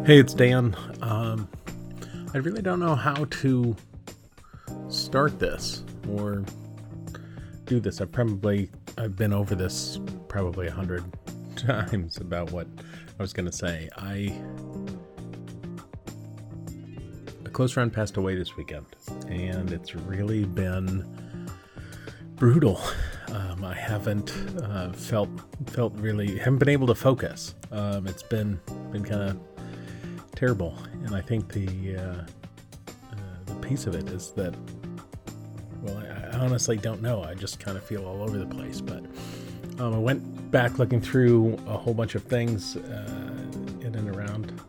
Hey, it's Dan. I really don't know how to start this or do this. I've been over this probably 100 times about what I was going to say. A close friend passed away this weekend, and it's really been brutal. I haven't haven't been able to focus. It's been kind of terrible, and I think the piece of it is that, well, I honestly don't know. I just kind of feel all over the place. But I went back looking through a whole bunch of things in and around,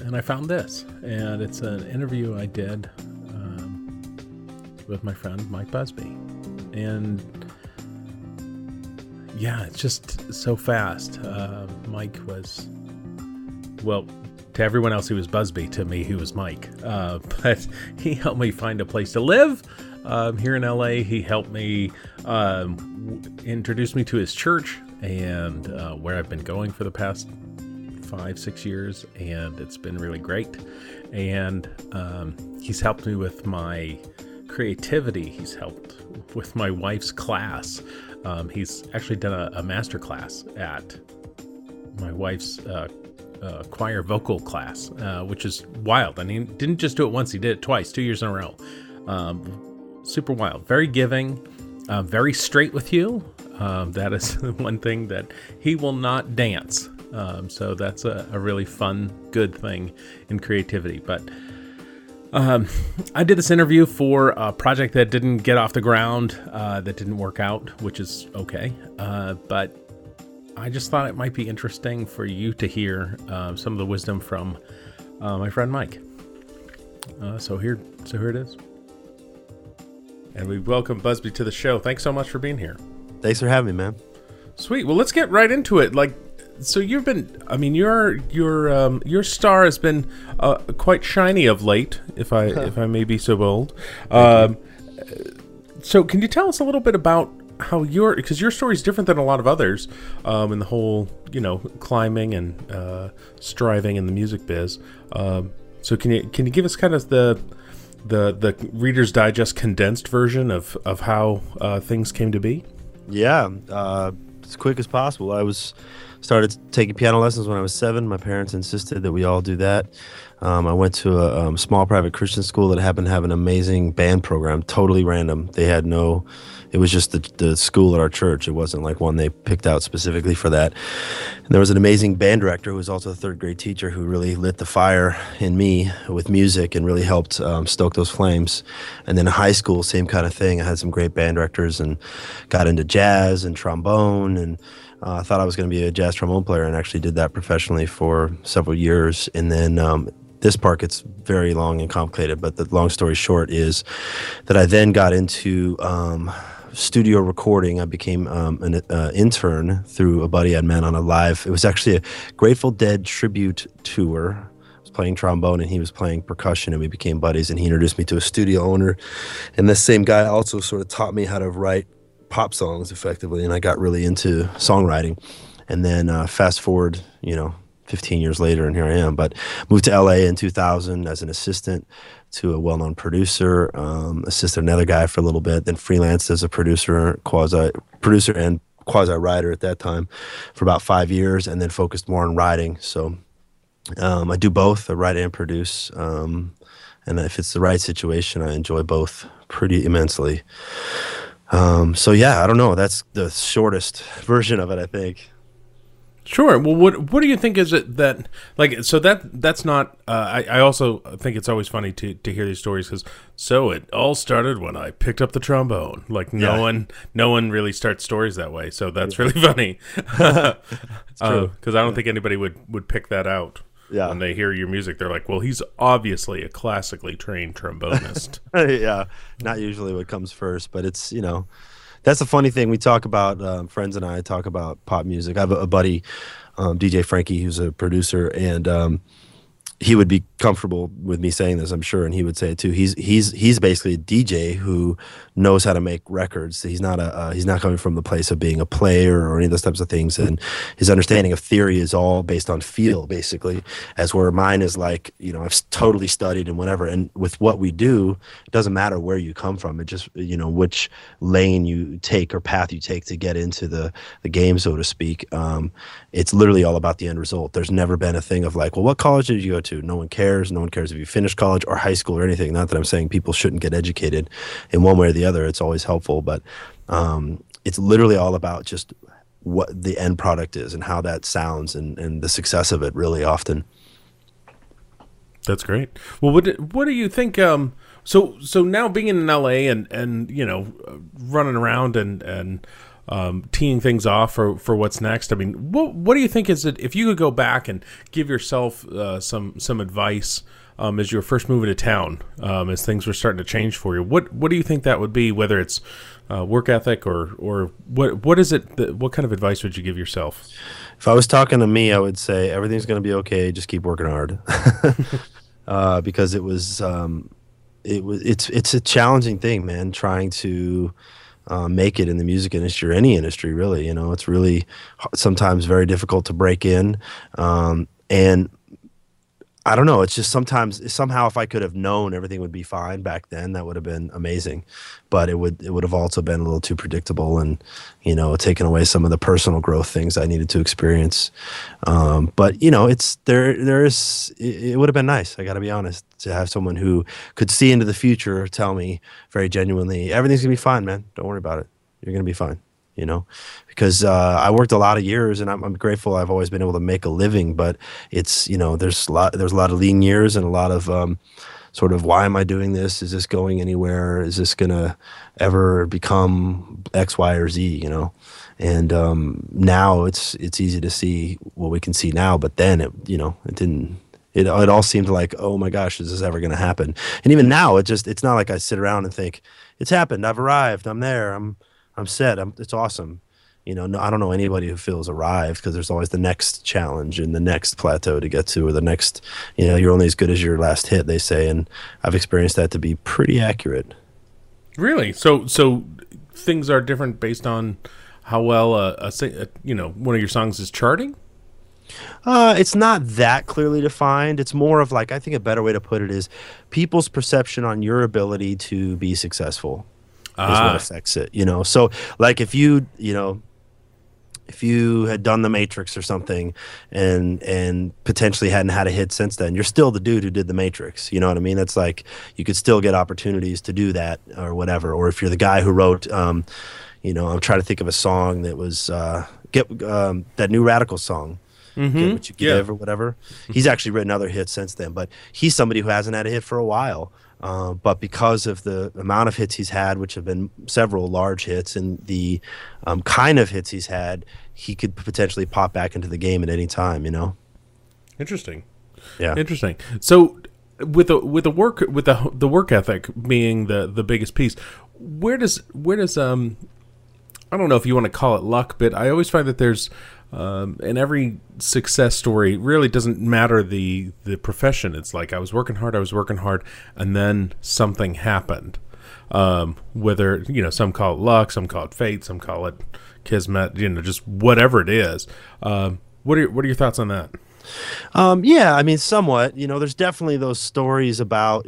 and I found this, and it's an interview I did with my friend Mike Busbee, and yeah, it's just so fast. Mike was, well, to everyone else he was Busbee, to me he was Mike, but he helped me find a place to live here in LA. He helped me introduce me to his church and where I've been going for the past 5-6 years, and it's been really great. And he's helped me with my creativity. He's helped with my wife's class. He's actually done a master class at my wife's choir vocal class, which is wild. I mean, didn't just do it once, he did it twice, 2 years in a row. Super wild, very giving, very straight with you. That is one thing, that he will not dance. So that's a really fun, good thing in creativity. But I did this interview for a project that didn't get off the ground, that didn't work out, which is okay. But I just thought it might be interesting for you to hear some of the wisdom from my friend Mike. So here it is. And we welcome Busbee to the show. Thanks so much for being here. Thanks for having me, man. Sweet. Well, let's get right into it. So you've been, I mean, your star has been quite shiny of late, if I may be so bold. So can you tell us a little bit about how because your story is different than a lot of others in the whole, climbing and striving in the music biz. So can you give us kind of the Reader's Digest condensed version of how things came to be? Yeah, as quick as possible. Started taking piano lessons when I was 7. My parents insisted that we all do that. I went to a small private Christian school that happened to have an amazing band program, totally random. It was just the school at our church. It wasn't like one they picked out specifically for that. And there was an amazing band director who was also a 3rd grade teacher who really lit the fire in me with music and really helped stoke those flames. And then in high school, same kind of thing. I had some great band directors and got into jazz and trombone, and I thought I was going to be a jazz trombone player, and actually did that professionally for several years. And then this part gets very long and complicated, but the long story short is that I then got into studio recording. I became an intern through a buddy I'd met on it was actually a Grateful Dead tribute tour. I was playing trombone and he was playing percussion, and we became buddies, and he introduced me to a studio owner. And this same guy also sort of taught me how to write pop songs effectively, and I got really into songwriting. And then fast forward, 15 years later, and here I am. But moved to LA in 2000 as an assistant to a well-known producer, assisted another guy for a little bit, then freelanced as a quasi-producer and quasi-writer at that time for about 5 years, and then focused more on writing. So I do both. I write and produce. And if it's the right situation, I enjoy both pretty immensely. So yeah, I don't know. That's the shortest version of it, I think. Sure. Well, what do you think is it that, so that's not, I also think it's always funny to hear these stories, because so it all started when I picked up the trombone. No one really starts stories that way. So that's really funny. Because I don't think anybody would pick that out. Yeah. When they hear your music, they're like, well, he's obviously a classically trained trombonist. Yeah. Not usually what comes first, but it's, that's the funny thing. We talk about, friends and I talk about pop music. I have a buddy, DJ Frankie, who's a producer, and he would be comfortable with me saying this, I'm sure, and he would say it too. He's basically a DJ who knows how to make records. He's not coming from the place of being a player or any of those types of things. And his understanding of theory is all based on feel, basically, as where mine is like, I've totally studied and whatever. And with what we do, it doesn't matter where you come from. It just, which lane you take or path you take to get into the game, so to speak. It's literally all about the end result. There's never been a thing of like, well, what college did you go to? No one cares. No one cares if you finished college or high school or anything. Not that I'm saying people shouldn't get educated in one way or the other. It's always helpful, but it's literally all about just what the end product is and how that sounds and the success of it really often. That's great. Well, what do you think? So now being in LA and running around and teeing things off for what's next. I mean, what do you think is it if you could go back and give yourself some advice as you were first moving to town, as things were starting to change for you? What do you think that would be? Whether it's work ethic or what is it? What kind of advice would you give yourself? If I was talking to me, I would say everything's going to be okay. Just keep working hard, because it's a challenging thing, man. Trying to make it in the music industry or any industry, really. It's really sometimes very difficult to break in, and I don't know. It's just somehow if I could have known everything would be fine back then, that would have been amazing. But it would have also been a little too predictable and, taken away some of the personal growth things I needed to experience. But it would have been nice. I got to be honest, to have someone who could see into the future tell me very genuinely, everything's gonna be fine, man. Don't worry about it. You're gonna be fine. Because I worked a lot of years and I'm grateful I've always been able to make a living, but it's, there's a lot of lean years and a lot of sort of, why am I doing this? Is this going anywhere? Is this going to ever become X, Y, or Z, And now it's easy to see what we can see now, but then it didn't. It all seemed like, oh my gosh, is this ever going to happen? And even now, it's not like I sit around and think, it's happened. I've arrived. I'm there. I'm set. It's awesome. No, I don't know anybody who feels arrived, because there's always the next challenge and the next plateau to get to, or the next, you're only as good as your last hit, they say. And I've experienced that to be pretty accurate. Really? So things are different based on how well one of your songs is charting? It's not that clearly defined. It's more of like, I think a better way to put it is people's perception on your ability to be successful is what affects it, So like if you had done The Matrix or something and potentially hadn't had a hit since then, you're still the dude who did The Matrix. You know what I mean? It's like you could still get opportunities to do that or whatever. Or if you're the guy who wrote, I'm trying to think of a song that was that new Radical song. Get What You Give or whatever. He's actually written other hits since then, but he's somebody who hasn't had a hit for a while. But because of the amount of hits he's had, which have been several large hits, and the kind of hits he's had, he could potentially pop back into the game at any time. Interesting. Yeah. Interesting. So with the work ethic being the biggest piece, where does I don't know if you want to call it luck, but I always find that there's in every success story, really doesn't matter the profession. It's like I was working hard, and then something happened. Whether some call it luck, some call it fate, some call it kismet. Just whatever it is. What are your thoughts on that? Yeah, I mean, somewhat. There's definitely those stories about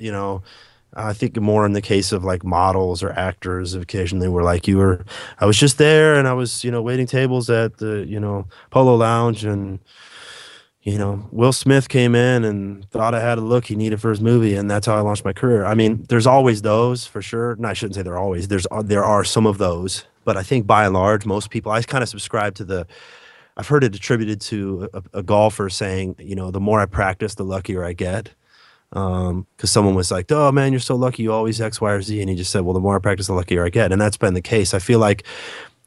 I think more in the case of like models or actors, occasionally were like I was just there and I was, waiting tables at the, Polo Lounge, and, Will Smith came in and thought I had a look he needed for his movie, and that's how I launched my career. I mean, there's always those for sure. No, I shouldn't say there are some of those, but I think by and large, most people, I kind of subscribe to I've heard it attributed to a golfer saying, the more I practice, the luckier I get. Because someone was like, oh man, you're so lucky, you always X, Y, or Z. And he just said, well, the more I practice, the luckier I get. And that's been the case. I feel like I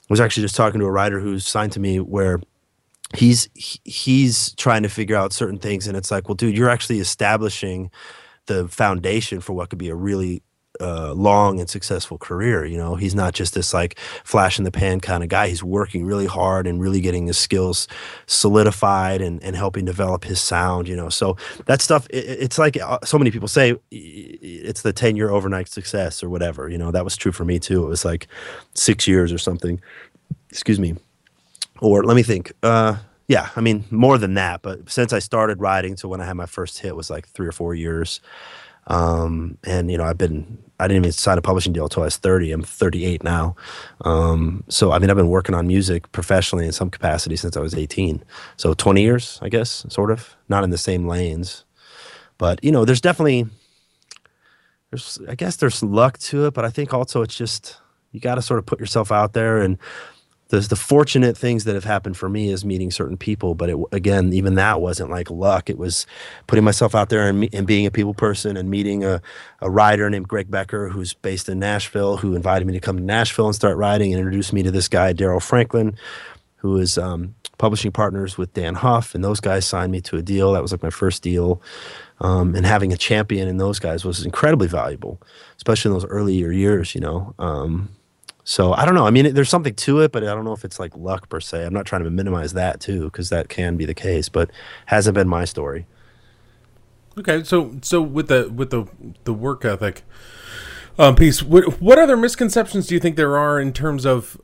was actually just talking to a writer who's signed to me where he's trying to figure out certain things. And it's like, well, dude, you're actually establishing the foundation for what could be a really long and successful career. You know, he's not just this like flash in the pan kind of guy. He's working really hard and really getting his skills solidified and helping develop his sound, you know. So that stuff, it's like so many people say it's the 10-year overnight success or whatever, you know. That was true for me too. It was like 6 years or something. Excuse me. Or let me think. Yeah, I mean, more than that. But since I started writing to when I had my first hit was like 3 or 4 years. And you know, I didn't even sign a publishing deal until I was 30. I'm 38 now. So I mean, I've been working on music professionally in some capacity since I was 18. So 20 years, I guess, sort of. Not in the same lanes. But, you know, there's I guess there's luck to it, but I think also it's just, you got to sort of put yourself out there. And the fortunate things that have happened for me is meeting certain people, but again, even that wasn't like luck. It was putting myself out there and being a people person and meeting a writer named Greg Becker, who's based in Nashville, who invited me to come to Nashville and start writing, and introduced me to this guy, Daryl Franklin, who is publishing partners with Dan Huff, and those guys signed me to a deal. That was like my first deal. And having a champion in those guys was incredibly valuable, especially in those earlier years, you know. So I don't know. I mean, there's something to it, but I don't know if it's like luck per se. I'm not trying to minimize that too, because that can be the case, but hasn't been my story. Okay, so with the work ethic piece, what other misconceptions do you think there are in terms of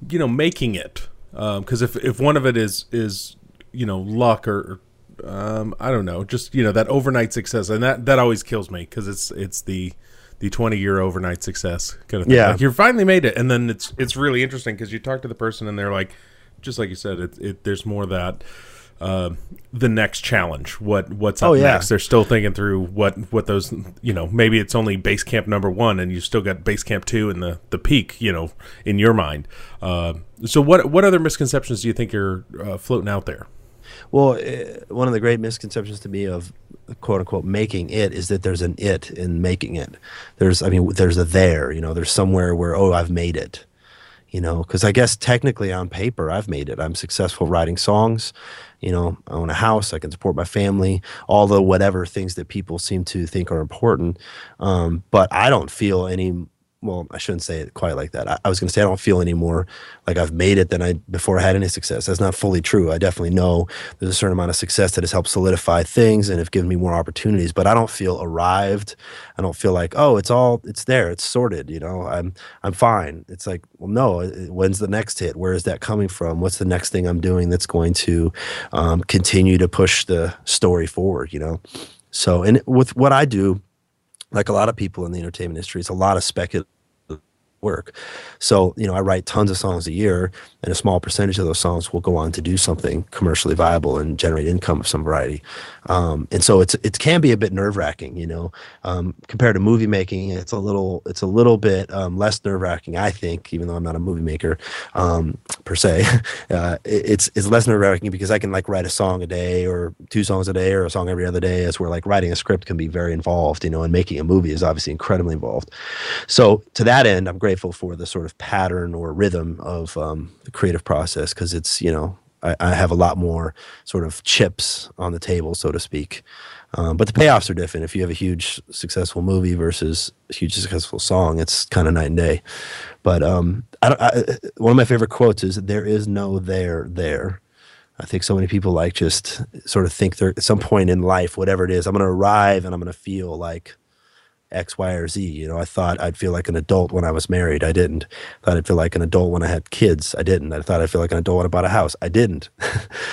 you know, making it? Because if one of it is you know, luck or I don't know, just, you know, that overnight success, and that always kills me, because it's the 20-year overnight success kind of thing. Yeah. Like, you finally made it, and then it's really interesting because you talk to the person and they're like, just like you said, there's more that the next challenge, what's up next. They're still thinking through what those, you know, maybe it's only base camp number 1 and you still got base camp 2 and the peak, you know, in your mind. So what other misconceptions do you think are floating out there? Well, one of the great misconceptions to me of quote unquote making it is that there's an it in making it. There's a there, you know, there's somewhere where, oh, I've made it, you know, because I guess technically on paper I've made it. I'm successful writing songs, you know, I own a house, I can support my family, all the whatever things that people seem to think are important. But I don't feel well, I shouldn't say it quite like that. I was going to say I don't feel any more like I've made it than before I had any success. That's not fully true. I definitely know there's a certain amount of success that has helped solidify things and have given me more opportunities, but I don't feel arrived. I don't feel like, oh, it's there, it's sorted, you know, I'm fine. It's like, well, no, when's the next hit? Where is that coming from? What's the next thing I'm doing that's going to continue to push the story forward, you know? So, and with what I do, like a lot of people in the entertainment industry, it's a lot of speculative work. So, you know, I write tons of songs a year, and a small percentage of those songs will go on to do something commercially viable and generate income of some variety. And so it can be a bit nerve-wracking, you know, compared to movie making. It's a little bit less nerve-wracking, I think, even though I'm not a movie maker per se. It's less nerve-wracking because I can like write a song a day or 2 songs a day or a song every other day, as where like writing a script can be very involved, you know, and making a movie is obviously incredibly involved. So to that end, I'm grateful for the sort of pattern or rhythm of the creative process, because it's, you know, I have a lot more sort of chips on the table, so to speak. But the payoffs are different. If you have a huge successful movie versus a huge successful song, it's kind of night and day. But one of my favorite quotes is, "There is no there." I think so many people like just sort of think they're at some point in life, whatever it is, I'm going to arrive and I'm going to feel like X, Y, or Z. You know, I thought I'd feel like an adult when I was married. I didn't. I thought I'd feel like an adult when I had kids. I didn't. I thought I'd feel like an adult when I bought a house. I didn't.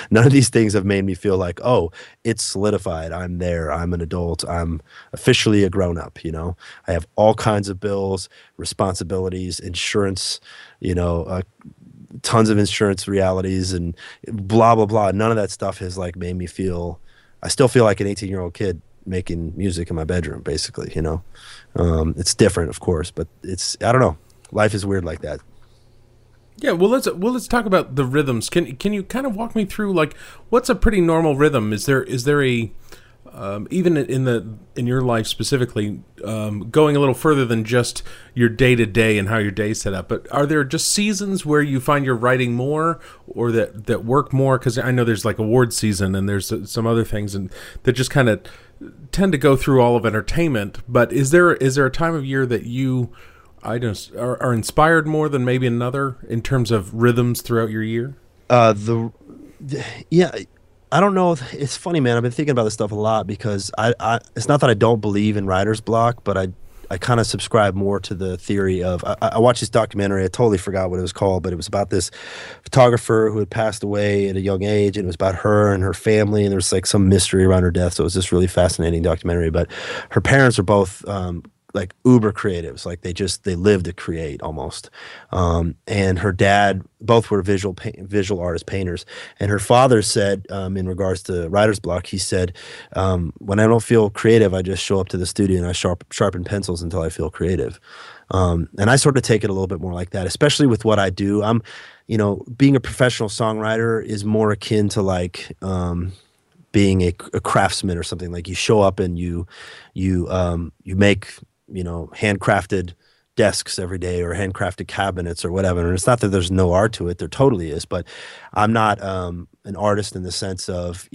None of these things have made me feel like, oh, it's solidified. I'm there. I'm an adult. I'm officially a grown-up, you know. I have all kinds of bills, responsibilities, insurance, you know, tons of insurance realities and blah, blah, blah. None of that stuff has like made me feel, I still feel like an 18-year-old kid making music in my bedroom, basically, you know. It's different, of course, but it's, I don't know. Life is weird like that. Yeah, well, let's talk about the rhythms. Can you kind of walk me through, like, what's a pretty normal rhythm? Is there a even in your life specifically, going a little further than just your day to day and how your day's set up, but are there just seasons where you find you're writing more or that work more? Because I know there's like award season and there's some other things and that just kind of tend to go through all of entertainment. But is there a time of year that you are inspired more than maybe another in terms of rhythms throughout your year? Yeah, I don't know. It's funny, man. I've been thinking about this stuff a lot because it's not that I don't believe in writer's block, but I kind of subscribe more to the theory of, I watched this documentary. I totally forgot what it was called, but it was about this photographer who had passed away at a young age, and it was about her and her family, and there was like some mystery around her death. So it was this really fascinating documentary. But her parents are both like uber creatives, like they live to create almost. And her dad, both were visual artists, painters. And her father said, in regards to writer's block, he said, when I don't feel creative, I just show up to the studio and I sharpen pencils until I feel creative. And I sort of take it a little bit more like that, especially with what I do. Being a professional songwriter is more akin to like, being a craftsman or something. Like you show up and you make, handcrafted desks every day or handcrafted cabinets or whatever. And it's not that there's no art to it. There totally is. But I'm not an artist in the sense of,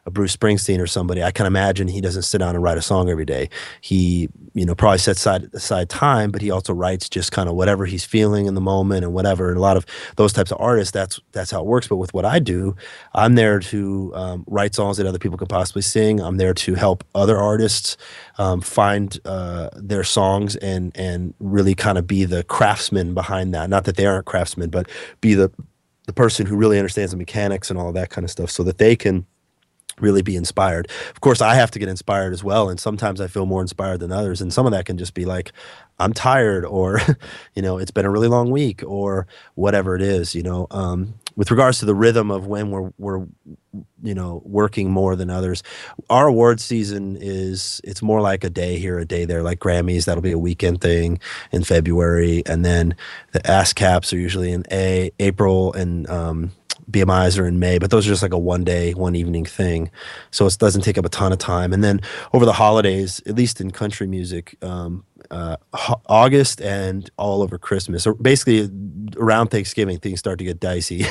a Bruce Springsteen or somebody. I can imagine he doesn't sit down and write a song every day. He, probably sets aside time, but he also writes just kind of whatever he's feeling in the moment and whatever. And a lot of those types of artists, that's how it works. But with what I do, I'm there to write songs that other people could possibly sing. I'm there to help other artists find their songs and really kind of be the craftsman behind that. Not that they aren't craftsmen, but be the person who really understands the mechanics and all of that kind of stuff so that they can really be inspired. Of course, I have to get inspired as well, and sometimes I feel more inspired than others, and some of that can just be like, I'm tired, or, it's been a really long week, or whatever it is, With regards to the rhythm of when we're working more than others, our award season it's more like a day here, a day there, like Grammys. That'll be a weekend thing in February, and then the ASCAPs are usually in April, and BMIs are in May, but those are just like a one evening thing. So it doesn't take up a ton of time. And then over the holidays, at least in country music, August and all over Christmas, or basically around Thanksgiving, things start to get dicey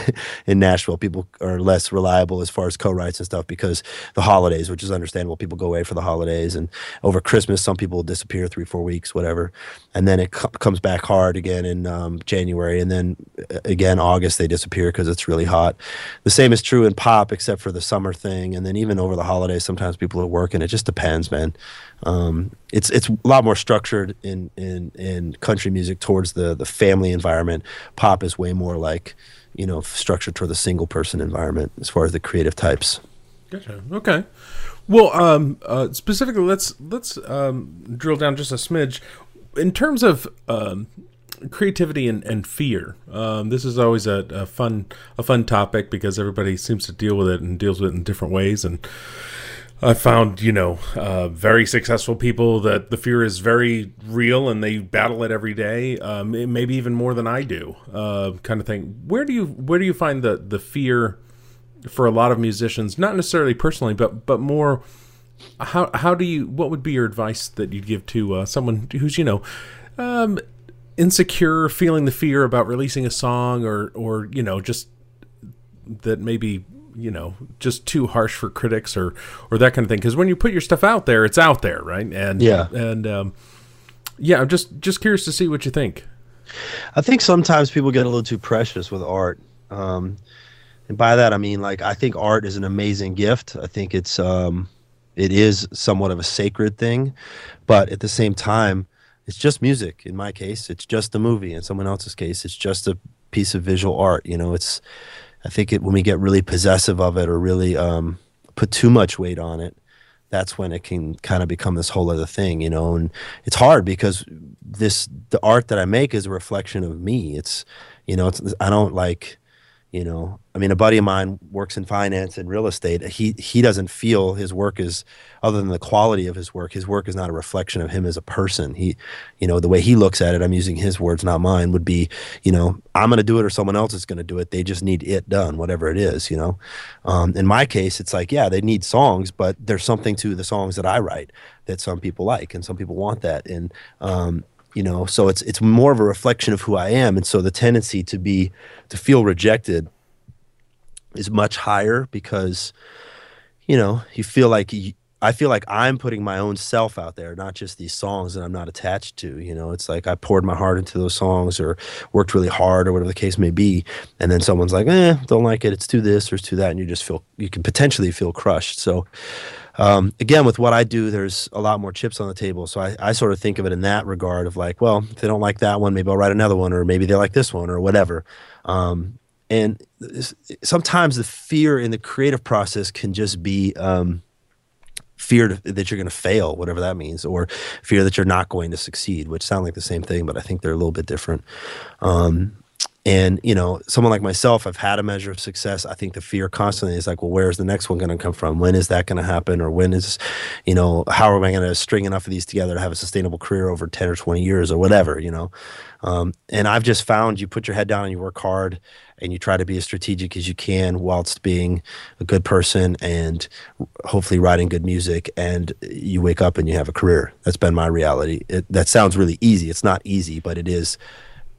in Nashville. People are less reliable as far as co-writes and stuff because the holidays, which is understandable. People go away for the holidays, and over Christmas, some people disappear 3-4 weeks, whatever. And then it comes back hard again in January, and then again August they disappear because it's really hot. The same is true in pop, except for the summer thing, and then even over the holidays, sometimes people are working. It just depends, man. It's a lot more structured in country music towards the family environment. Pop is way more like, structured toward the single person environment as far as the creative types. Gotcha. Okay. Well, specifically, let's drill down just a smidge in terms of creativity and fear. This is always a fun topic because everybody seems to deal with it and deals with it in different ways. And I found, very successful people that the fear is very real and they battle it every day, maybe even more than I do, kind of thing. Where do you find the fear for a lot of musicians, not necessarily personally, but more, what would be your advice that you'd give to someone who's, insecure, feeling the fear about releasing a song or just that maybe, just too harsh for critics or that kind of thing? Because when you put your stuff out there, it's out there, right? And I'm just curious to see what you think. I think sometimes people get a little too precious with art, and by that I mean, like, I think art is an amazing gift. I think it is somewhat of a sacred thing, but at the same time, it's just music. In my case, it's just a movie. In someone else's case, it's just a piece of visual art. I think when we get really possessive of it or really put too much weight on it, that's when it can kind of become this whole other thing, and it's hard because the art that I make is a reflection of me. I don't like, I mean, a buddy of mine works in finance and real estate. He doesn't feel his work is, other than the quality of his work is not a reflection of him as a person. The way he looks at it, I'm using his words, not mine, would be, I'm going to do it or someone else is going to do it. They just need it done, whatever it is. In my case, it's like, yeah, they need songs, but there's something to the songs that I write that some people like and some people want that. And, so it's more of a reflection of who I am. And so the tendency to feel rejected is much higher because, you feel like I feel like I'm putting my own self out there, not just these songs that I'm not attached to. It's like I poured my heart into those songs or worked really hard or whatever the case may be. And then someone's like, don't like it. It's too this or it's too that. And you can potentially feel crushed. So, again, with what I do, there's a lot more chips on the table. So I sort of think of it in that regard of like, well, if they don't like that one, maybe I'll write another one, or maybe they like this one or whatever. And sometimes the fear in the creative process can just be fear that you're going to fail, whatever that means, or fear that you're not going to succeed, which sound like the same thing, but I think they're a little bit different. And, someone like myself, I've had a measure of success. I think the fear constantly is like, well, where's the next one going to come from? When is that going to happen? Or when is, how am I going to string enough of these together to have a sustainable career over 10 or 20 years or whatever, And I've just found you put your head down and you work hard and you try to be as strategic as you can whilst being a good person and hopefully writing good music, and you wake up and you have a career. That's been my reality. That sounds really easy. It's not easy, but it is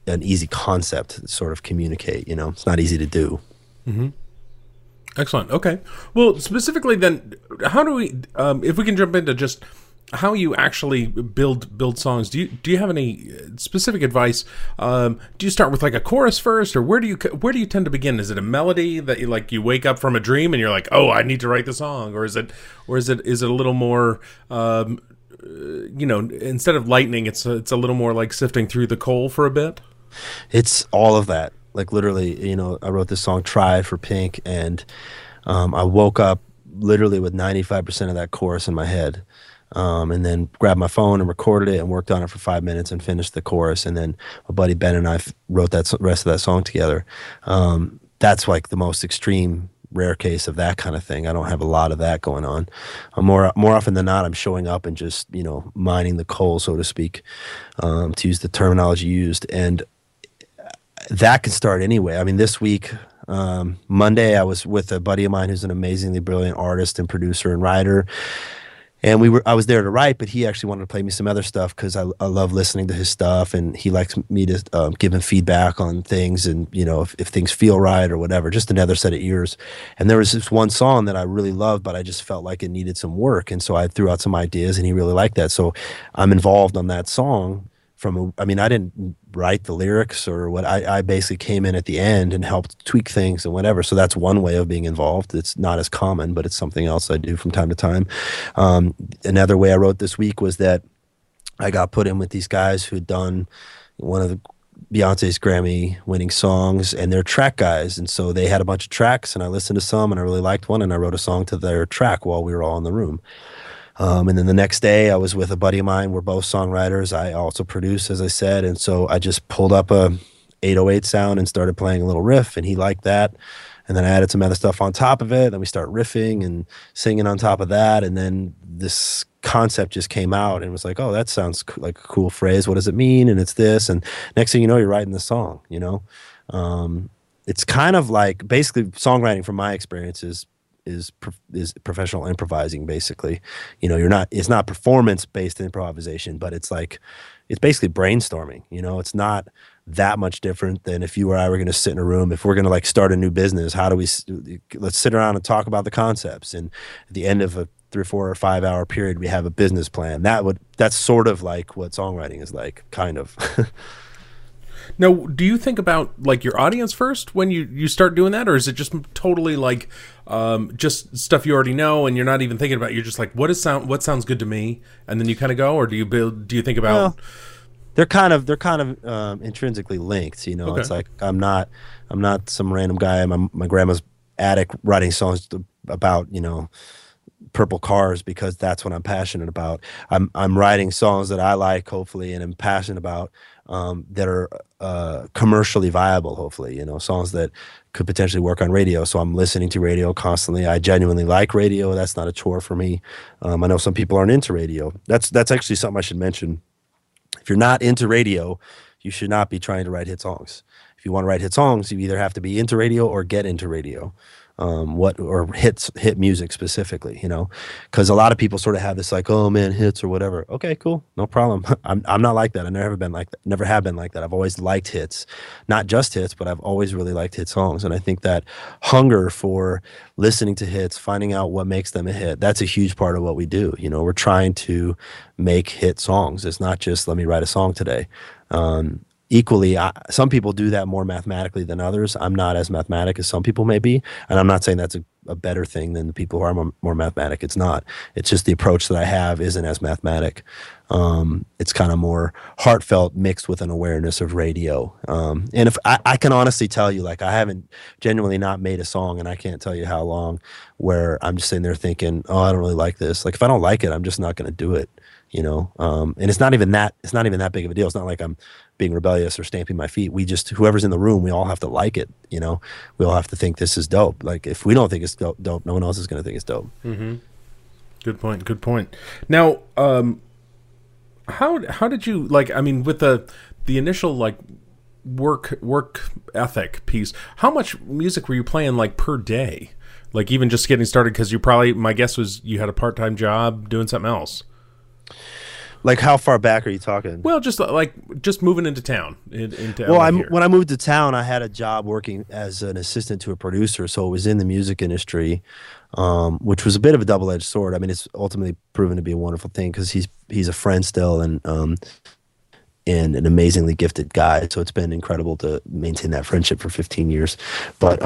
an easy concept to sort of communicate. It's not easy to do. Mm-hmm. Excellent. Okay. Well, specifically then, how do we, if we can jump into just how you actually build songs, do you have any specific advice? Do you start with like a chorus first, or where do you tend to begin? Is it a melody that you wake up from a dream and you're like, oh, I need to write the song, or is it a little more, instead of lightning, it's a little more like sifting through the coal for a bit? It's all of that. Like literally, I wrote this song "Try" for Pink, and I woke up literally with 95% of that chorus in my head, and then grabbed my phone and recorded it and worked on it for 5 minutes and finished the chorus. And then my buddy Ben and I wrote that rest of that song together. That's like the most extreme, rare case of that kind of thing. I don't have a lot of that going on. More often than not, I'm showing up and just mining the coal, so to speak, to use the terminology used. And that can start anyway. I mean, this week, Monday, I was with a buddy of mine who's an amazingly brilliant artist and producer and writer. And I was there to write, but he actually wanted to play me some other stuff because I love listening to his stuff, and he likes me to give him feedback on things, and if things feel right or whatever, just another set of ears. And there was this one song that I really loved, but I just felt like it needed some work, and so I threw out some ideas, and he really liked that. So I'm involved on that song. I didn't write the lyrics or what. I basically came in at the end and helped tweak things and whatever. So that's one way of being involved. It's not as common, but it's something else I do from time to time. Another way I wrote this week was that I got put in with these guys who'd done one of Beyonce's Grammy-winning songs, and they're track guys. And so they had a bunch of tracks, and I listened to some, and I really liked one, and I wrote a song to their track while we were all in the room. And then the next day I was with a buddy of mine. We're both songwriters. I also produce, as I said. And so I just pulled up a 808 sound and started playing a little riff, and he liked that. And then I added some other stuff on top of it. Then we start riffing and singing on top of that. And then this concept just came out and was like, oh, that sounds like a cool phrase. What does it mean? And it's this. And next thing you know, you're writing the song, It's kind of like basically songwriting from my experience is professional improvising, basically. It's not performance-based improvisation, but it's basically brainstorming. It's not that much different than if you or I were going to sit in a room. If we're going to like start a new business, let's sit around and talk about the concepts. And at the end of a 3, 4, or 5 hour period, we have a business plan. That's sort of like what songwriting is like, kind of. Now, do you think about like your audience first when you start doing that, or is it just totally like just stuff you already know and you're not even thinking about it? You're just like, what sounds good to me, and then you kind of go, or do you think about? Well, they're kind of intrinsically linked. Okay. It's like I'm not some random guy in my grandma's attic writing songs about purple cars because that's what I'm passionate about. I'm writing songs that I like, hopefully, and I'm passionate about, that are commercially viable, hopefully, songs that could potentially work on radio. So I'm listening to radio constantly. I genuinely like radio. That's not a chore for me. I know some people aren't into radio. That's actually something I should mention. If you're not into radio, you should not be trying to write hit songs. If you want to write hit songs, you either have to be into radio or get into radio. Or hit music specifically, because a lot of people sort of have this like, oh man, hits or whatever. Okay, cool, no problem. I'm not like that. I've never been like that. Never have been like that. I've always liked hits, not just hits, but I've always really liked hit songs. And I think that hunger for listening to hits, finding out what makes them a hit, that's a huge part of what we do. We're trying to make hit songs. It's not just let me write a song today. Equally, some people do that more mathematically than others. I'm not as mathematic as some people may be, and I'm not saying that's a better thing than the people who are more mathematic. It's not. It's just the approach that I have isn't as mathematic. It's kind of more heartfelt mixed with an awareness of radio. And if I can honestly tell you, like, I haven't genuinely not made a song, and I can't tell you how long, where I'm just sitting there thinking, oh, I don't really like this. Like, if I don't like it, I'm just not going to do it. And it's not even that big of a deal. It's not like I'm being rebellious or stamping my feet. Whoever's in the room, we all have to like it. We all have to think this is dope. Like, if we don't think it's dope, no one else is going to think it's dope. Mm-hmm. Good point. Now, how did you, like, I mean, with the initial, like, work ethic piece, how much music were you playing, like, per day? Like, even just getting started, because my guess was you had a part-time job doing something else. Like, how far back are you talking? Well, just moving into town. When I moved to town, I had a job working as an assistant to a producer, so it was in the music industry, which was a bit of a double-edged sword. I mean, it's ultimately proven to be a wonderful thing because he's a friend still and an amazingly gifted guy. So it's been incredible to maintain that friendship for 15 years. But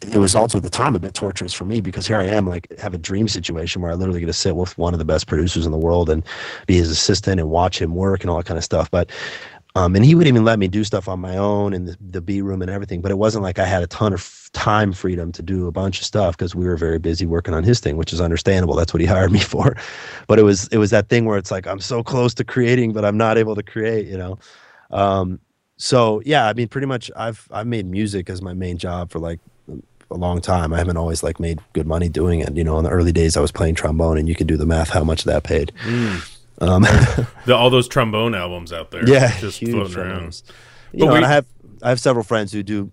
it was also at the time a bit torturous for me because here I am, like, have a dream situation where I literally get to sit with one of the best producers in the world and be his assistant and watch him work and all that kind of stuff. But and he would even let me do stuff on my own in the B room and everything. But it wasn't like I had a ton of time freedom to do a bunch of stuff because we were very busy working on his thing, which is understandable. That's what he hired me for. But it was that thing where it's like I'm so close to creating, but I'm not able to create. So yeah, I mean, pretty much I've made music as my main job for like a long time. I haven't always like made good money doing it. In the early days I was playing trombone, and you can do the math how much that paid. All those trombone albums out there, yeah, just huge floating trombones. around. And I have several friends who do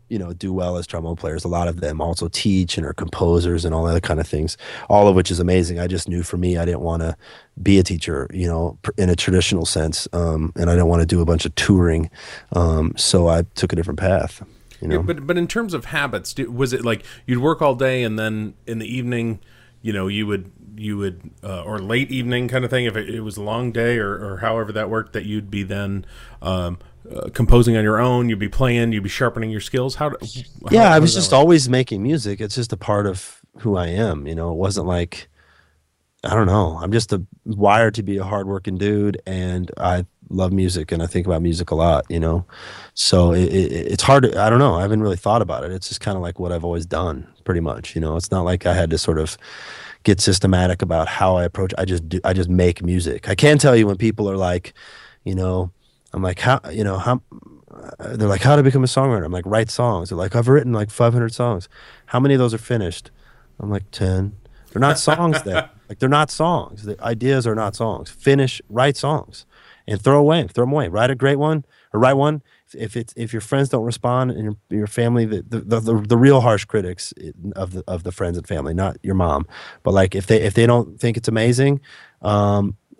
well as trombone players. A lot of them also teach and are composers and all that kind of things, all of which is amazing. I just knew for me, I didn't want to be a teacher, in a traditional sense, and I didn't want to do a bunch of touring, so I took a different path. Yeah, but in terms of habits, was it like you'd work all day and then in the evening, you would or late evening kind of thing, if it was a long day or however that worked, that you'd be then composing on your own, you'd be playing, you'd be sharpening your skills? I was just always making music. It's just a part of who I am. It wasn't like, I don't know, I'm just wired to be a hardworking dude, and I love music and I think about music a lot, so it's hard to, I don't know, I haven't really thought about it. It's just kind of like what I've always done pretty much. It's not like I had to sort of get systematic about how I approach. I just make music. I can tell you when people are like, I'm like, how they're like, how to become a songwriter? I'm like, write songs. They're like, I've written like 500 songs. How many of those are finished? I'm like, 10. They're not songs then. Like, they're not songs. The ideas are not songs. Write songs and throw them away. Write a great one, or write one. If your friends don't respond, and your family, the real harsh critics of the friends and family, not your mom, but like if they don't think it's amazing,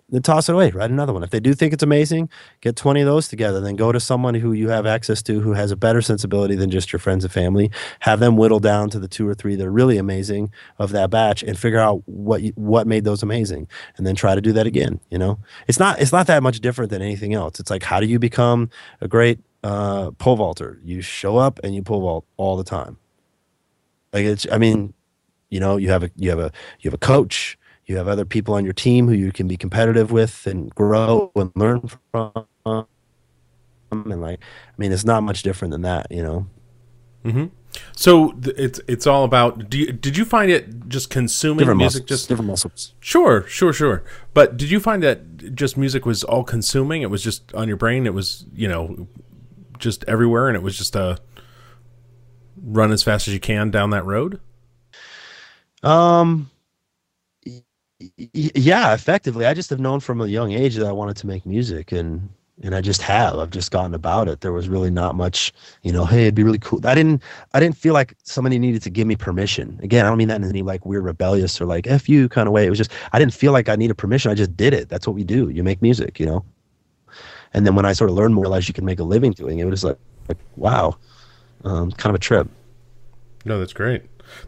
then toss it away. Write another one. If they do think it's amazing, get 20 of those together. Then go to someone who you have access to, who has a better sensibility than just your friends and family. Have them whittle down to the 2 or 3 that are really amazing of that batch, and figure out what made those amazing, and then try to do that again. It's not that much different than anything else. It's like, how do you become a great pole vaulter? You show up and you pole vault all the time. Like, you have a coach. You have other people on your team who you can be competitive with and grow and learn from. And it's not much different than that, Mm-hmm. So it's all about. Did you find it just consuming Different music? muscles, Just different muscles. sure. But did you find that just music was all consuming? It was just on your brain. It was just everywhere, and it was just a run as fast as you can down that road. Um, yeah, effectively. I just have known from a young age that I wanted to make music, and I just have. I've just gotten about it. There was really not much, hey, it'd be really cool. I didn't feel like somebody needed to give me permission. Again, I don't mean that in any like weird rebellious or like F you kind of way. It was just I didn't feel like I needed permission. I just did it. That's what we do. You make music, And then when I sort of learned more, I realized you can make a living doing it. It was like wow, kind of a trip. No, that's great.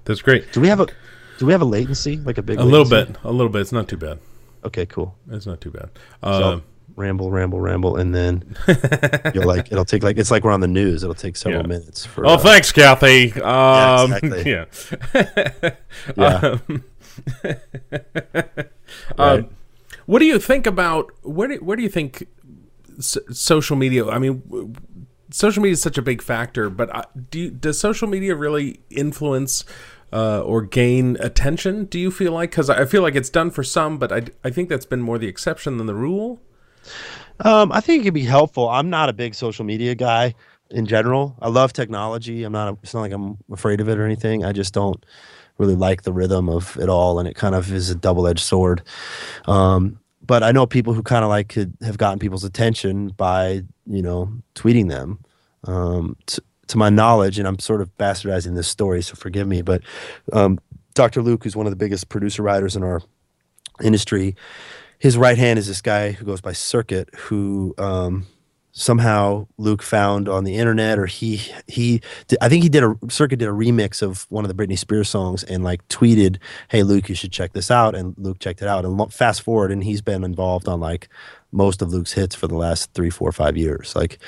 That's great. Do we have a latency, like a big A latency? little bit. It's not too bad. Okay, cool. It's not too bad. So, ramble, and then it'll take like it's like we're on the news. It'll take several minutes. Thanks, Kathy. Yeah, exactly. Yeah. Yeah. Right. What do you think about where do you think social media? I mean, social media is such a big factor, but does social media really influence or gain attention? Do you feel like? Because I feel like it's done for some, but I think that's been more the exception than the rule. I think it can be helpful. I'm not a big social media guy in general. I love technology. It's not like I'm afraid of it or anything. I just don't really like the rhythm of it all, and it kind of is a double-edged sword. But I know people who kind of like could have gotten people's attention by, tweeting them. To my knowledge, and I'm sort of bastardizing this story, so forgive me, but Dr. Luke, who's one of the biggest producer writers in our industry, his right hand is this guy who goes by Circuit, who somehow Luke found on the internet, or I think Circuit did a remix of one of the Britney Spears songs and like tweeted, "Hey Luke, you should check this out." And Luke checked it out, and fast forward, and he's been involved on like most of Luke's hits for the last 3, 4, 5 years. Like,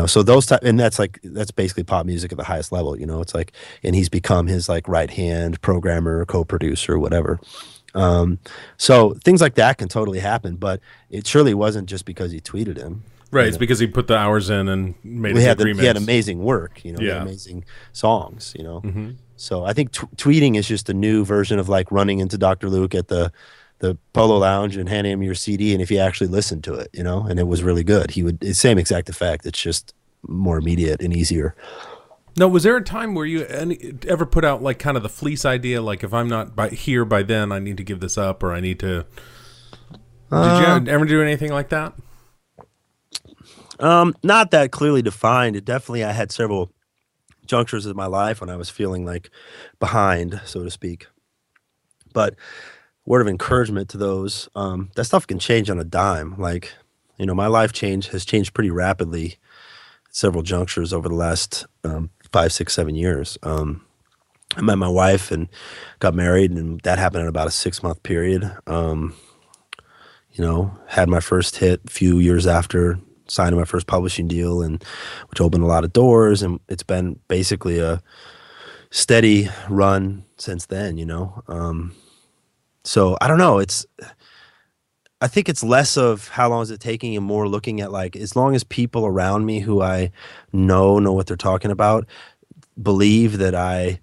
so and that's basically pop music at the highest level. It's like, and he's become his like right hand programmer, co-producer, whatever. So things like that can totally happen, but it surely wasn't just because he tweeted him. Right, it's because he put the hours in and made a good remix. He had amazing work, he had amazing songs, Mm-hmm. So I think tweeting is just a new version of like running into Dr. Luke at the Polo Lounge and handing him your CD, and if he actually listened to it, and it was really good, it's same exact effect. It's just more immediate and easier. No, was there a time where you ever put out like kind of the fleece idea, like if I'm not here by then, I need to give this up, or I need to? Did you ever do anything like that? Not that clearly defined. I had several junctures in my life when I was feeling like behind, so to speak. But word of encouragement to those, that stuff can change on a dime. Like, my life has changed pretty rapidly at several junctures over the last 5, 6, 7 years. I met my wife and got married, and that happened in about a 6-month period. Had my first hit a few years after, signed my first publishing deal, and which opened a lot of doors, and it's been basically a steady run since then. So I don't know. I think it's less of how long is it taking and more looking at like, as long as people around me who I know what they're talking about, believe that I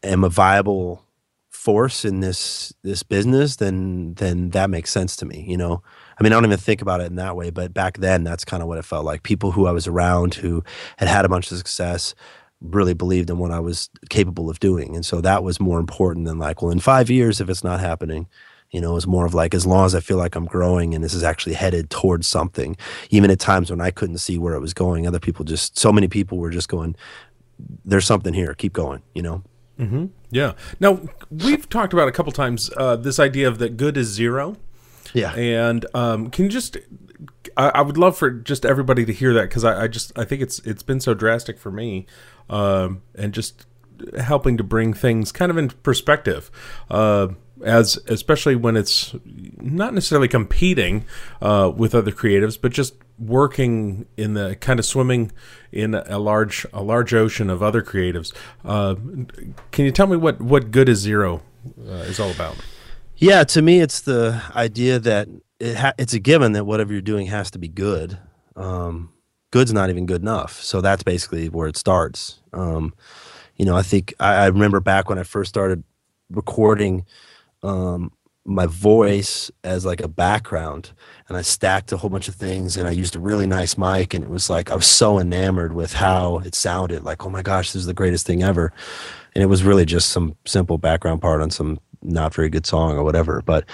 am a viable force in this business, then that makes sense to me. I mean, I don't even think about it in that way, but back then that's kind of what it felt like. People who I was around who had a bunch of success really believed in what I was capable of doing. And so that was more important than like, well, in 5 years, if it's not happening, it was more of like, as long as I feel like I'm growing and this is actually headed towards something, even at times when I couldn't see where it was going, so many people were just going, there's something here, keep going, Mm-hmm. Yeah. Now, we've talked about a couple times this idea of that good is zero. Yeah. And can you just, I would love for just everybody to hear that, because I think it's been so drastic for me, and just helping to bring things kind of into perspective, especially when it's not necessarily competing with other creatives, but just working in the kind of swimming in a large ocean of other creatives. Can you tell me what good is zero is all about? Yeah, to me, it's the idea that it's a given that whatever you're doing has to be good. Good's not even good enough, so that's basically where it starts. I think I remember back when I first started recording my voice as like a background, and I stacked a whole bunch of things, and I used a really nice mic, and it was like I was so enamored with how it sounded, like, oh my gosh, this is the greatest thing ever. And it was really just some simple background part on some not very good song or whatever, but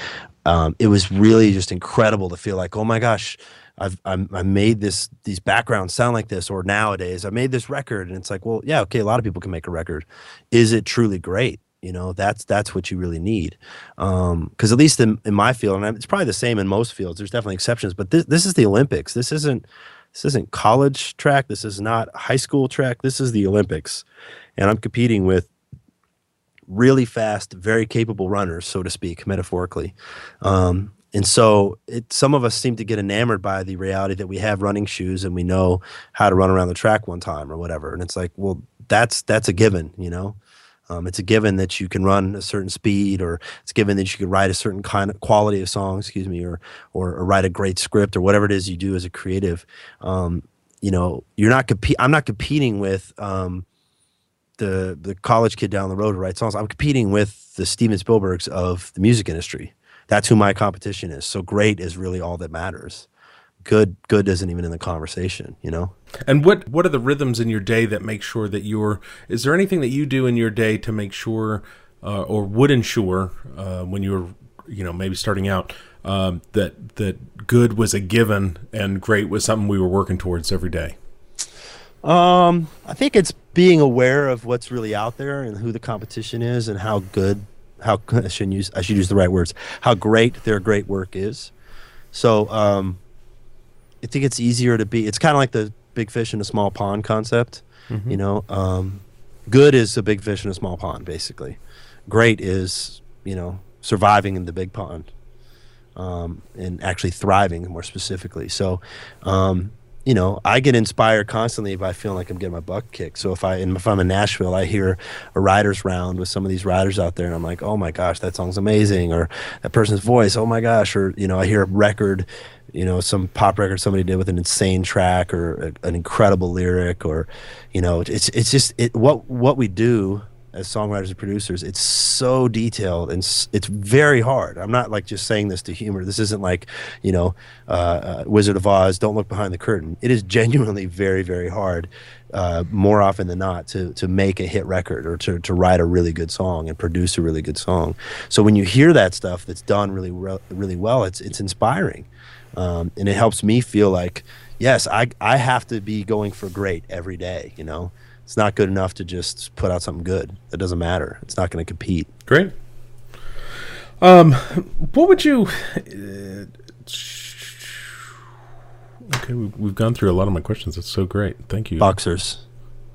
it was really just incredible to feel like, oh my gosh, I made these backgrounds sound like this. Or nowadays I made this record, and it's like, well, yeah, okay, a lot of people can make a record. Is it truly great? That's what you really need. Because at least in my field, and it's probably the same in most fields, there's definitely exceptions, but this is the Olympics. This isn't college track. This is not high school track. This is the Olympics, and I'm competing with really fast, very capable runners, so to speak, metaphorically. And so some of us seem to get enamored by the reality that we have running shoes and we know how to run around the track one time or whatever. And it's like, well, that's a given, it's a given that you can run a certain speed, or it's given that you can write a certain kind of quality of song, or write a great script, or whatever it is you do as a creative. I'm not competing with the college kid down the road who writes songs. I'm competing with the Steven Spielbergs of the music industry. That's who my competition is. So great is really all that matters. Good isn't even in the conversation, And what are the rhythms in your day that make sure that is there anything that you do in your day to make sure, or would ensure, when you were, maybe starting out, that good was a given and great was something we were working towards every day? I think it's being aware of what's really out there and who the competition is, and I should use the right words, how great their great work is. So I think it's easier to be, it's kind of like the big fish in a small pond concept. Mm-hmm. Good is a big fish in a small pond, basically. Great is, surviving in the big pond, and actually thriving more specifically. So, I get inspired constantly by feeling like I'm getting my butt kicked. So if I'm in Nashville, I hear a writer's round with some of these writers out there, and I'm like, oh my gosh, that song's amazing, or that person's voice, oh my gosh, or I hear a record, some pop record somebody did with an insane track or an incredible lyric, or it's just what we do as songwriters and producers. It's so detailed, and it's very hard. I'm not like just saying this to humor. This isn't like Wizard of Oz, don't look behind the curtain. It is genuinely very, very hard, more often than not, to make a hit record, or to write a really good song and produce a really good song. So when you hear that stuff that's done really well, it's inspiring, and it helps me feel like, yes, I have to be going for great every day. It's not good enough to just put out something good. It doesn't matter. It's not going to compete. Great. What would you... okay, we've gone through a lot of my questions. That's so great. Thank you. Boxers.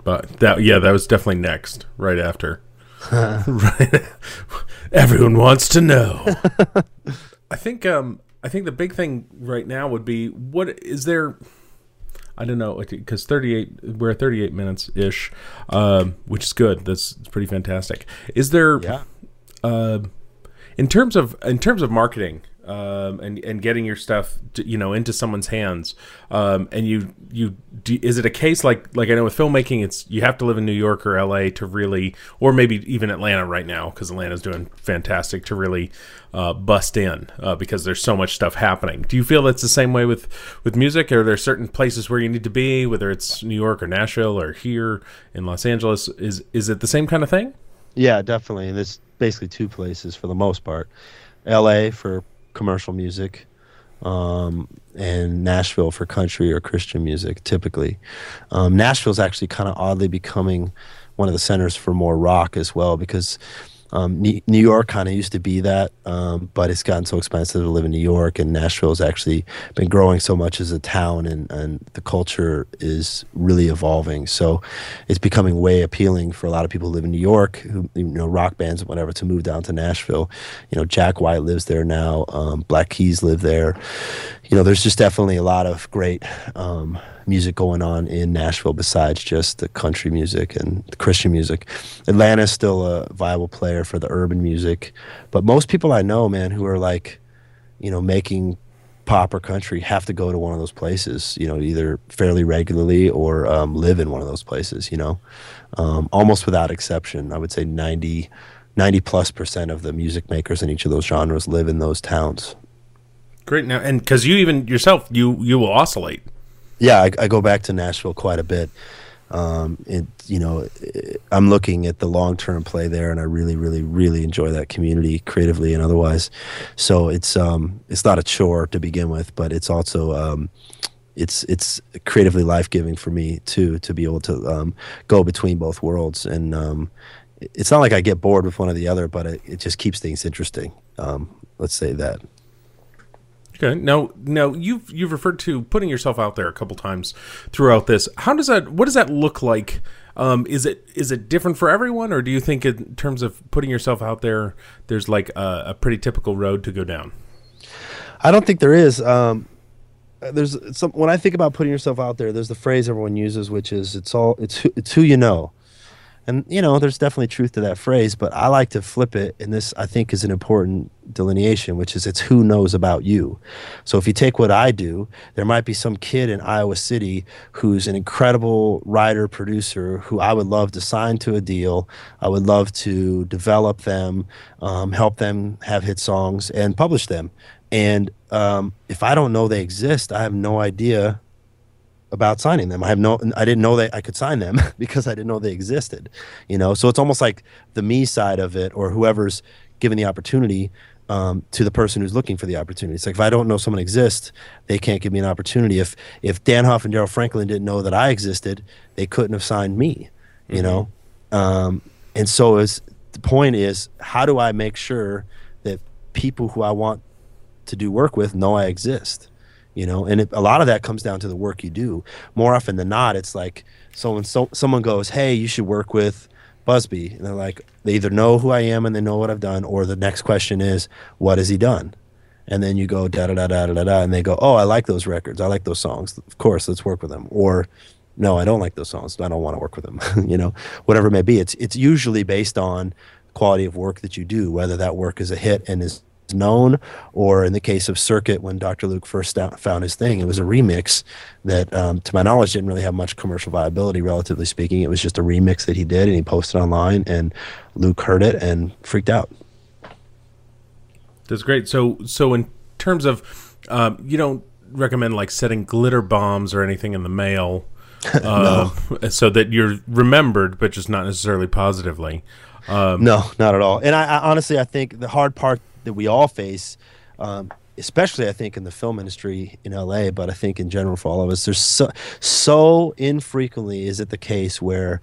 But that was definitely next, right after. Right. Everyone wants to know. I think the big thing right now would be, what is there... I don't know, because we're at 38 minutes ish, which is good. That's pretty fantastic. Is there, in terms of marketing, and getting your stuff into someone's hands, and is it a case like I know with filmmaking, you have to live in New York or LA to really, or maybe even Atlanta right now, because Atlanta's doing fantastic, to really bust in, because there's so much stuff happening. Do you feel it's the same way with music? Are there certain places where you need to be, whether it's New York or Nashville or here in Los Angeles? Is it the same kind of thing? Yeah, definitely. And there's basically two places for the most part. LA for commercial music, and Nashville for country or Christian music, typically. Nashville's actually kind of oddly becoming one of the centers for more rock as well, because New York kind of used to be that, but it's gotten so expensive to live in New York, and Nashville's actually been growing so much as a town, and the culture is really evolving. So it's becoming way appealing for a lot of people who live in New York, who, rock bands and whatever, to move down to Nashville. Jack White lives there now. Black Keys live there. There's just definitely a lot of great music going on in Nashville besides just the country music and the Christian music. Atlanta's still a viable player for the urban music, but most people I know, man, who are like, making pop or country have to go to one of those places, either fairly regularly or live in one of those places, almost without exception. I would say 90+% of the music makers in each of those genres live in those towns. Great. Now, and because you even yourself, you will oscillate. Yeah, I go back to Nashville quite a bit. I'm looking at the long-term play there, and I really, really, really enjoy that community creatively and otherwise. So it's not a chore to begin with, but it's also it's creatively life-giving for me too, to be able to go between both worlds. And it's not like I get bored with one or the other, but it just keeps things interesting. Let's say that. Okay. Now you've referred to putting yourself out there a couple times throughout this. What does that look like? Is it different for everyone, or do you think in terms of putting yourself out there, there's like a pretty typical road to go down? I don't think there is. When I think about putting yourself out there, there's the phrase everyone uses, which is it's who you know. And, there's definitely truth to that phrase, but I like to flip it, and this, I think, is an important delineation, which is it's who knows about you. So if you take what I do, there might be some kid in Iowa City who's an incredible writer, producer, who I would love to sign to a deal. I would love to develop them, help them have hit songs, and publish them. And if I don't know they exist, I have no idea about signing them. I didn't know that I could sign them because I didn't know they existed, So it's almost like the me side of it, or whoever's given the opportunity to the person who's looking for the opportunity. It's like, if I don't know someone exists, they can't give me an opportunity. If Dan Huff and Daryl Franklin didn't know that I existed, they couldn't have signed me, And so the point is, how do I make sure that people who I want to do work with know I exist? And a lot of that comes down to the work you do. More often than not, it's like someone goes, "Hey, you should work with Busbee," and they're like, they either know who I am and they know what I've done, or the next question is, "What has he done?" And then you go da da da da da da, and they go, "Oh, I like those records. I like those songs. Of course, let's work with them." Or, "No, I don't like those songs. I don't want to work with them." Whatever it may be. It's usually based on quality of work that you do, whether that work is a hit and is known, or in the case of Circuit, when Dr. Luke first found his thing, it was a remix that to my knowledge didn't really have much commercial viability, relatively speaking. It was just a remix that he did, and he posted online, and Luke heard it and freaked out. That's great. So in terms of you don't recommend like setting glitter bombs or anything in the mail No. so that you're remembered, but just not necessarily positively. No, not at all. And I honestly, I think the hard part that we all face, especially I think in the film industry in LA, but I think in general for all of us, there's so infrequently is it the case where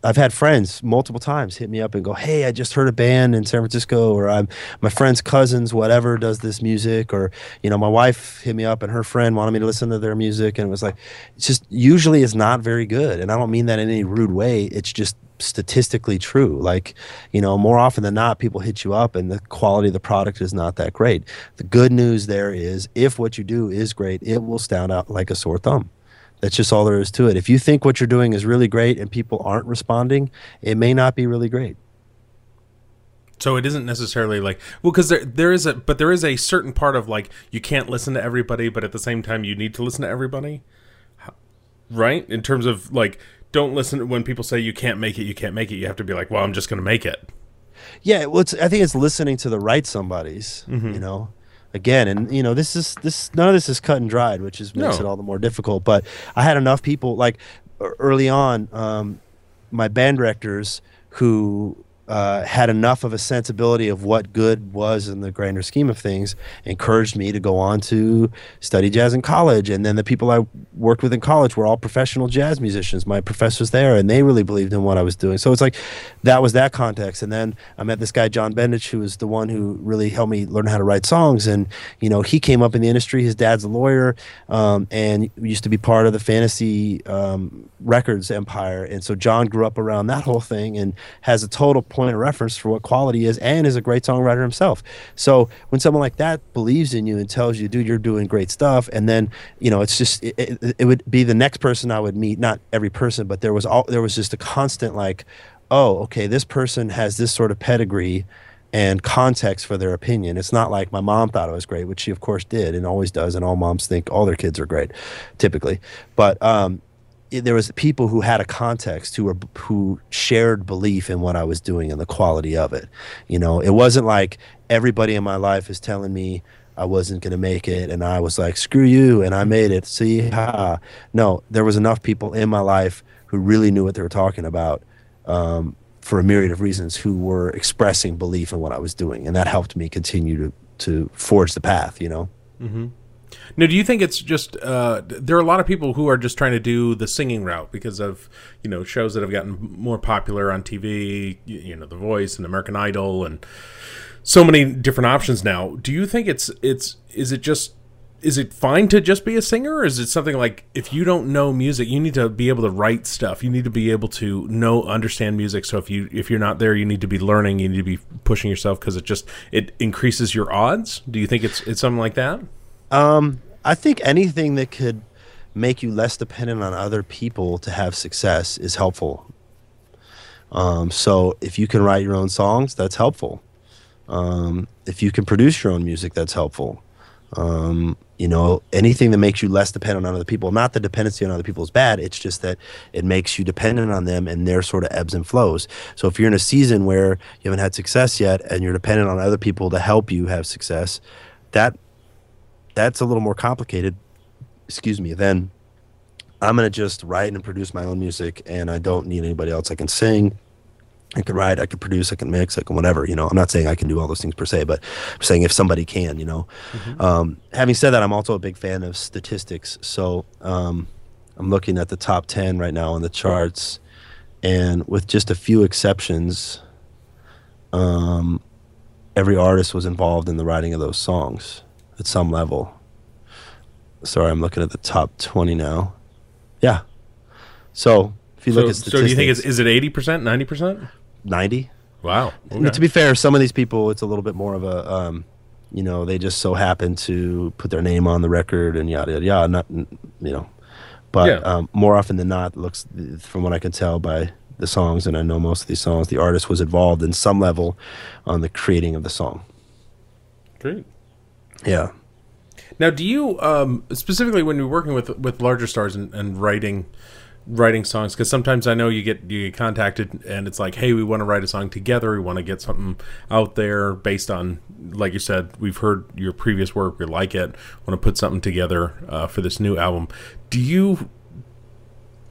I've had friends multiple times hit me up and go, "Hey, I just heard a band in San Francisco," or my friend's cousins, whatever, does this music, or my wife hit me up and her friend wanted me to listen to their music, and it was like, it's just usually is not very good. And I don't mean that in any rude way. It's just statistically true. Like, more often than not, people hit you up and the quality of the product is not that great. The good news there is, if what you do is great, it will stand out like a sore thumb. That's just all there is to it. If you think what you're doing is really great and people aren't responding, it may not be really great. So it isn't necessarily like, well, because there is a certain part of like, you can't listen to everybody, but at the same time you need to listen to everybody, right? In terms of like, don't listen when people say you can't make it. You have to be like, well, I'm just going to make it. Yeah, well, I think it's listening to the right somebodies, Again, and this none of this is cut and dried, which makes it all the more difficult. But I had enough people, like early on, my band directors who had enough of a sensibility of what good was in the grander scheme of things, encouraged me to go on to study jazz in college. And then the people I worked with in college were all professional jazz musicians, my professors there, and they really believed in what I was doing. So it's like, that was that context. And then I met this guy, John Bendich, who was the one who really helped me learn how to write songs. And, he came up in the industry. His dad's a lawyer, and used to be part of the Fantasy Records empire. And so John grew up around that whole thing and has a total point of reference for what quality is, and is a great songwriter himself. So when someone like that believes in you and tells you, "Dude, you're doing great stuff," and then it's just it would be the next person I would meet, not every person, but there was just a constant like, "Oh, okay, this person has this sort of pedigree. and context for their opinion. It's not like my mom thought it was great, which she of course did and always does, and all moms think all their kids are great, typically. But there was people who had a context, who shared belief in what I was doing and the quality of it. You know, it wasn't like everybody in my life is telling me I wasn't going to make it, and I was like, screw you, and I made it. See, ha. No, there was enough people in my life who really knew what they were talking about, for a myriad of reasons, who were expressing belief in what I was doing, and that helped me continue to forge the path, you know? Mm-hmm. Now, do you think it's just there are a lot of people who are just trying to do the singing route because of, you know, shows that have gotten more popular on TV, you know, The Voice and American Idol and so many different options now. Do you think is it fine to just be a singer, or is it something like, if you don't know music, you need to be able to write stuff, you need to be able to understand music, so if you're not there, you need to be learning, you need to be pushing yourself because it increases your odds? Do you think it's something like that? I think anything that could make you less dependent on other people to have success is helpful. So if you can write your own songs, that's helpful. If you can produce your own music, that's helpful. You know, anything that makes you less dependent on other people. Not that dependency on other people is bad, it's just that it makes you dependent on them and their sort of ebbs and flows. So if you're in a season where you haven't had success yet and you're dependent on other people to help you have success, that's a little more complicated, then I'm going to just write and produce my own music, and I don't need anybody else. I can sing, I can write, I can produce, I can mix, I can whatever, you know. I'm not saying I can do all those things per se, but I'm saying if somebody can, you know. Mm-hmm. Having said that, I'm also a big fan of statistics. So I'm looking at the top 10 right now on the charts, and with just a few exceptions, every artist was involved in the writing of those songs at some level. Sorry, I'm looking at the top 20 now. Yeah. So if you look at statistics. So do you think is it 80%, 90%? 90. Wow. Okay. To be fair, some of these people, it's a little bit more of a, you know, they just so happen to put their name on the record and yada, yada, yada. Not, you know. But yeah. More often than not, looks, from what I can tell by the songs, and I know most of these songs, the artist was involved in some level on the creating of the song. Great. Yeah. Now, do you specifically when you're working with larger stars and writing songs? Because sometimes I know you get contacted and it's like, hey, we want to write a song together. We want to get something out there based on, like you said, we've heard your previous work, we like it. Want to put something together for this new album. Do you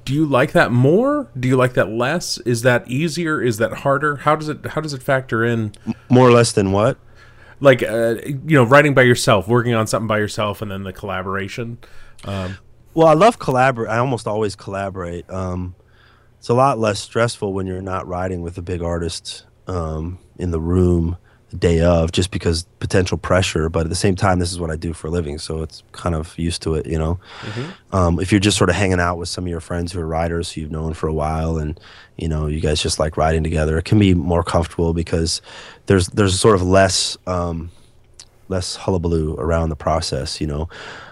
like that more? Do you like that less? Is that easier? Is that harder? How does it factor in? More or less than what? Like, you know, writing by yourself, working on something by yourself, and then the collaboration. Well, I love collaborate. I almost always collaborate. It's a lot less stressful when you're not writing with a big artist in the room the day of, just because potential pressure. But at the same time, this is what I do for a living, so it's kind of used to it, you know. Mm-hmm. If you're just sort of hanging out with some of your friends who are writers who you've known for a while, and you know you guys just like writing together, it can be more comfortable because there's sort of less hullabaloo around the process, you know.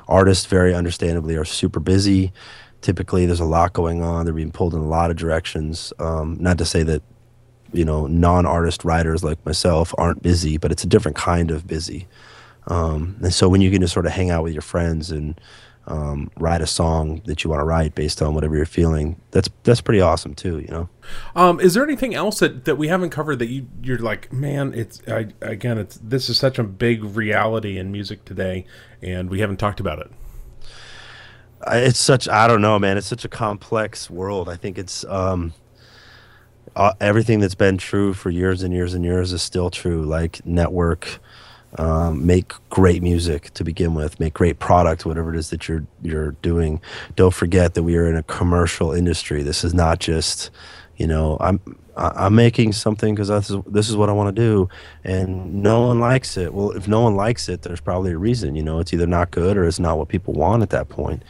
Artists, very understandably, are super busy. Typically, there's a lot going on. They're being pulled in a lot of directions. Not to say that, you know, non-artist writers like myself aren't busy, but it's a different kind of busy. And so when you can just sort of hang out with your friends and write a song that you want to write based on whatever you're feeling, that's pretty awesome too, you know. Is there anything else that we haven't covered that you're like, man, this is such a big reality in music today, and we haven't talked about it? I don't know, man. It's such a complex world. I think it's everything that's been true for years and years and years is still true. Like, network, make great music to begin with, make great product, whatever it is that you're doing. Don't forget that we are in a commercial industry. This is not just, you know, I'm making something because this is what I want to do, and no one likes it. Well, if no one likes it, there's probably a reason. You know, it's either not good or it's not what people want at that point.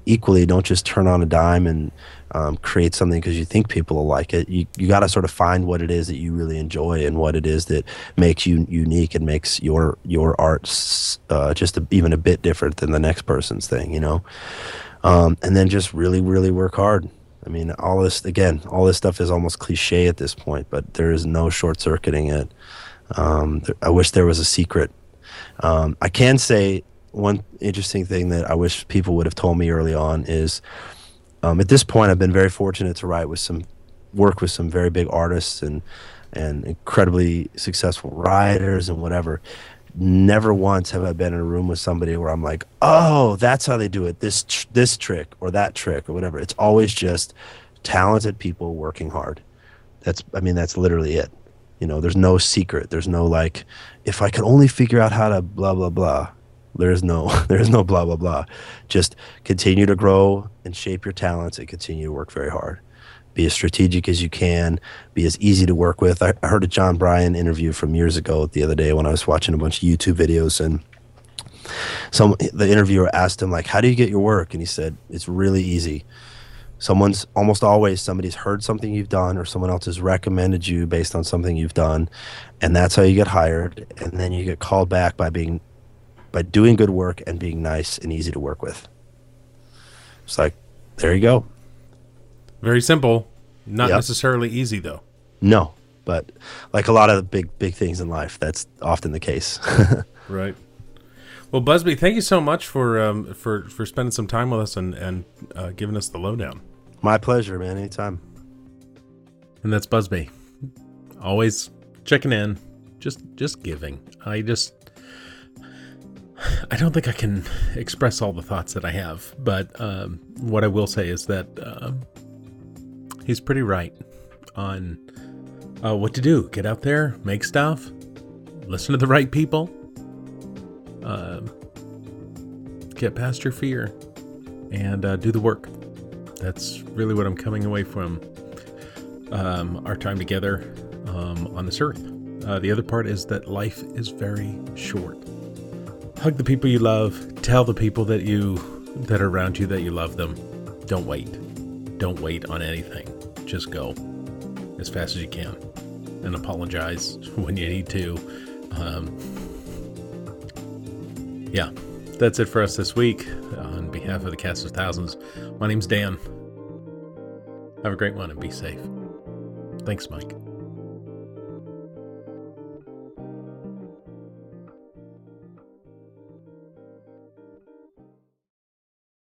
Equally, don't just turn on a dime and create something because you think people will like it. You got to sort of find what it is that you really enjoy and what it is that makes you unique and makes your art just even a bit different than the next person's thing, you know. And then just really, really work hard. I mean, all this stuff is almost cliche at this point, but there is no short-circuiting it. I wish there was a secret. I can say one interesting thing that I wish people would have told me early on is, at this point, I've been very fortunate to work with some very big artists and incredibly successful writers and whatever. Never once have I been in a room with somebody where I'm like, oh, that's how they do it. This trick or that trick or whatever. It's always just talented people working hard. That's literally it. There's no secret. There's no like, if I could only figure out how to blah, blah, blah. There's no blah, blah, blah. Just continue to grow and shape your talents and continue to work very hard. Be as strategic as you can, be as easy to work with. I heard a John Bryan interview from years ago the other day when I was watching a bunch of YouTube videos, and the interviewer asked him, like, how do you get your work? And he said, it's really easy. Somebody's heard something you've done, or someone else has recommended you based on something you've done, and that's how you get hired. And then you get called back by doing good work and being nice and easy to work with. It's like, there you go. Very simple. Not necessarily easy, though. No, but like a lot of the big things in life, that's often the case. Right. Well, Busbee, thank you so much for spending some time with us and giving us the lowdown. My pleasure, man. Anytime. And that's Busbee. Always checking in, just giving. I don't think I can express all the thoughts that I have, but what I will say is that he's pretty right on what to do. Get out there, make stuff, listen to the right people, get past your fear, and do the work. That's really what I'm coming away from our time together on this earth. The other part is that life is very short. Hug the people you love. Tell the people that are around you that you love them. Don't wait. Don't wait on anything. Just go as fast as you can and apologize when you need to. Yeah, that's it for us this week. On behalf of the cast of thousands, my name's Dan. Have a great one and be safe. Thanks, Mike.